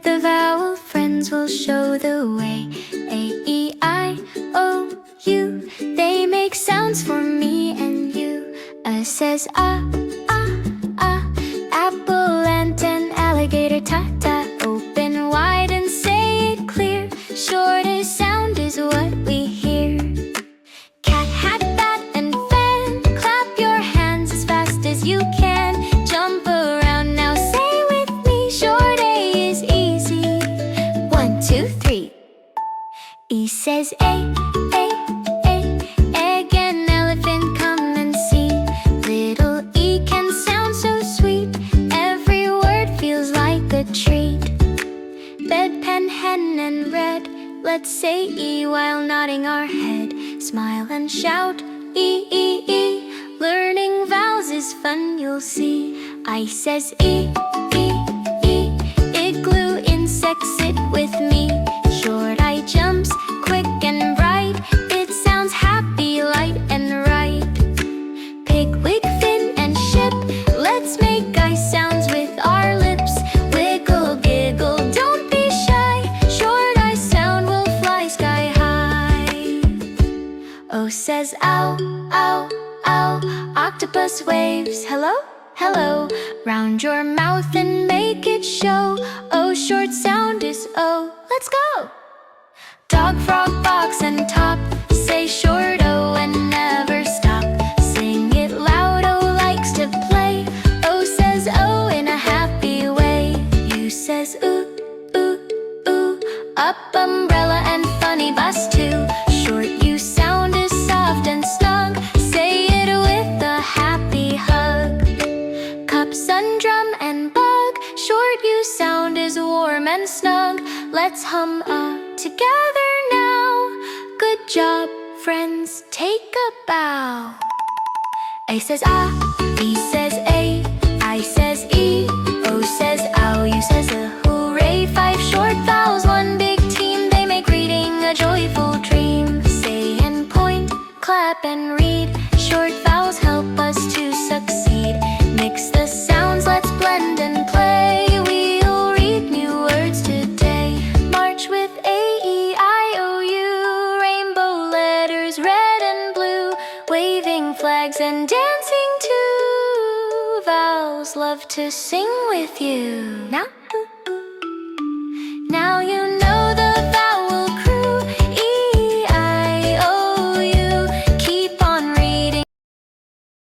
The vowel friends will show the way. A, E, I, O, U. They make sounds for me and you. A says ah, ah, ah. Apple, ant, and alligator. Ta, ta. Open wide and say it clear. Shortest sound is what we hear. Cat, hat, bat, and fan. Clap your hands as fast as you can. Jump around now, say with me. Short A is easy. 1, 2, 3. E says A, A, A. Egg and elephant, come and see. Little E can sound so sweet. Every word feels like a treat. Bedpan, hen, and red. Let's say E while nodding our head. Smile and shout E, E, E. Learning vowels is fun, you'll see. I says E, E, E. Igloo, insect, sit with me. Short I jumps, quick and bright. It sounds happy, light and right. Pig, wig, fin, and ship. Let's make I sounds with our lips. Wiggle, giggle, don't be shy. Short I sound will fly sky high. O says ow, ow, ow. Octopus waves, hello, hello. Round your mouth and make it show. O short sound is O. Let's go! Dog, frog, box, and top. Say short O and never stop. Sing it loud, O likes to play. O says O in a happy way. U says ooh, ooh, ooh. Up, umbrella, and funny bus too. Short U sound is soft and snug. Say it with a happy hug. Cup, sun, drum, and bug. Short U sound is warm and snug. Let's hum together now. Good job, friends, take a bow. A says ah, E says A, I says E, O says ow, U says a hooray. 5 short vowels, 1 big team. They make reading a joyful dream. Say and point, clap and read. Short vowels help us to succeed. Mix the sounds, let's blend and play. We'll read new words today. March with A, E, I, O, U. Rainbow letters, red and blue. Waving flags and dancing too. Vowels love to sing with you. Now